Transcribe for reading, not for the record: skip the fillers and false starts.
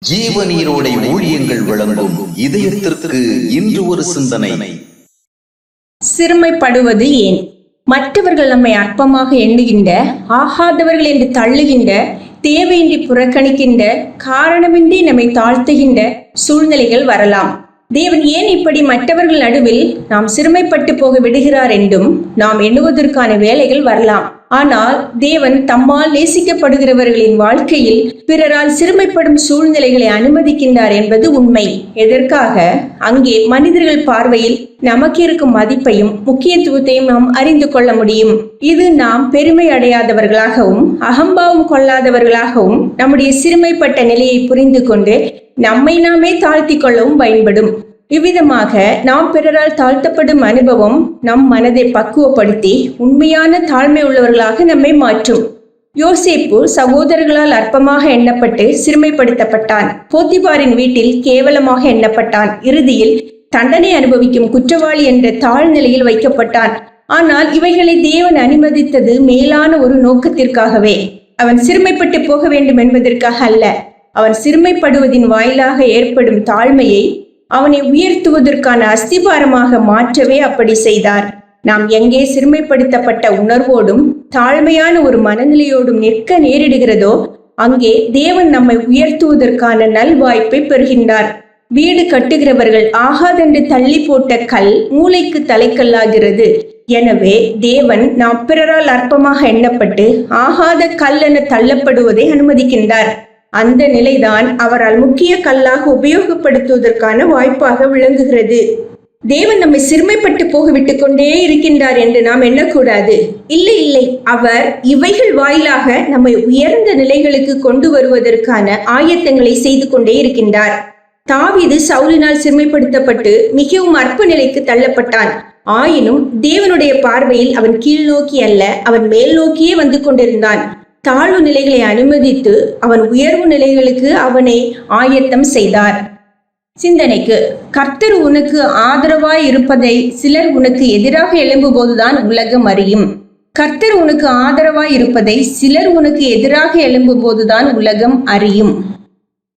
ஜீவநீரோடை ஊழியங்கள் வழங்கும் இதயத்திற்கு இன்று ஒரு சிந்தனை. சிறுமைப்படுவது ஏன்? மற்றவர்கள் நம்மை அற்பமாக எண்ணுகின்ற, ஆகாதவர்கள் என்று தள்ளுகின்ற, தேவையின்றி புறக்கணிக்கின்ற, காரணமின்றி நம்மை தாழ்த்துகின்ற சூழ்நிலைகள் வரலாம். தேவன் ஏன் இப்படி மற்றவர்கள் நடுவில் நாம் சிறுமைப்பட்டு போக விடுகிறார் என்றும் நாம் எண்ணுவதற்கான வேலைகள் வரலாம். ஆனால் தேவன் தம்மால் நேசிக்கப்படுகிறவர்களின் வாழ்க்கையில் பிறரால் சிறுமைப்படும் சூழ்நிலைகளை அனுமதிக்கின்றார் என்பது உண்மை. எதற்காக? அங்கே மனிதர்கள் பார்வையில் நமக்கு இருக்கும் மதிப்பையும் முக்கியத்துவத்தையும் நாம் அறிந்து கொள்ள முடியும். இது நாம் பெருமை அடையாதவர்களாகவும் அகம்பாவம் கொள்ளாதவர்களாகவும் நம்முடைய சிறுமைப்பட்ட நிலையை புரிந்து கொண்டு நம்மை நாமே தாழ்த்தி கொள்ளவும் பயன்படும். இவ்விதமாக நாம் பிறரால் தாழ்த்தப்படும் அனுபவம் நம் மனதை பக்குவப்படுத்தி உண்மையான தாழ்மை உள்ளவர்களாக நம்மை மாற்றும். யோசேப்பு சகோதரர்களால் அற்பமாக எண்ணப்பட்டு சிறுமைப்படுத்தப்பட்டான். போத்திபாரின் வீட்டில் கேவலமாக எண்ணப்பட்டான். இறுதியில் தண்டனை அனுபவிக்கும் குற்றவாளி என்ற தாழ்நிலையில் வைக்கப்பட்டான். ஆனால் இவைகளை தேவன் அனுமதித்தது மேலான ஒரு நோக்கத்திற்காகவே. அவன் சிறுமைப்பட்டு போக வேண்டும் என்பதற்காக அல்ல. அவன் சிறுமைப்படுவதின் வாயிலாக ஏற்படும் தாழ்மையை அவனை உயர்த்துவதற்கான அஸ்திபாரமாக மாற்றவே அப்படி செய்தார். நாம் எங்கே சிறுமைப்படுத்தப்பட்ட உணர்வோடும் தாழ்மையான ஒரு மனநிலையோடும் நிற்க நேரிடுகிறதோ அங்கே தேவன் நம்மை உயர்த்துவதற்கான நல்வாய்ப்பை பெறுகின்றார். வீடு கட்டுகிறவர்கள் ஆகாதென்று தள்ளி போட்ட கல் மூளைக்கு தலைக்கல்லாகிறது. எனவே தேவன் நாம் பிறரால் அற்பமாக எண்ணப்பட்டு ஆகாத கல் என தள்ளப்படுவதை அனுமதிக்கின்றார். அந்த நிலைதான் அவரால் முக்கிய கல்லாக உபயோகப்படுத்துவதற்கான வாய்ப்பாக விளங்குகிறது. தேவன் நம்மை சிறுமைப்பட்டு போக விட்டு கொண்டே இருக்கின்றார் என்று நாம் எண்ணக்கூடாது. இல்லை இல்லை, அவர் இவைகள் வாயிலாக நம்மை உயர்ந்த நிலைகளுக்கு கொண்டு வருவதற்கான ஆயத்தங்களை செய்து கொண்டே இருக்கின்றார். தாவீது சவுலினால் சிறுமைப்படுத்தப்பட்டு மிகவும் அற்ப நிலைக்கு தள்ளப்பட்டான். ஆயினும் தேவனுடைய பார்வையில் அவன் கீழ் நோக்கி அல்ல, அவன் மேல் நோக்கியே வந்து கொண்டிருந்தான். தாழ்வு நிலைகளை அனுமதித்து அவன் உயர்வு நிலைகளுக்கு அவனை ஆயத்தம் செய்தார். சிந்தனைக்கு, கர்த்தர் உனக்கு ஆதரவாய் இருப்பதை சிலர் உனக்கு எதிராக எழும்பும்போதுதான் உலகம் அறியும். கர்த்தர் உனக்கு ஆதரவாய் இருப்பதை சிலர் உனக்கு எதிராக எழும்பும்போதுதான் உலகம் அறியும்.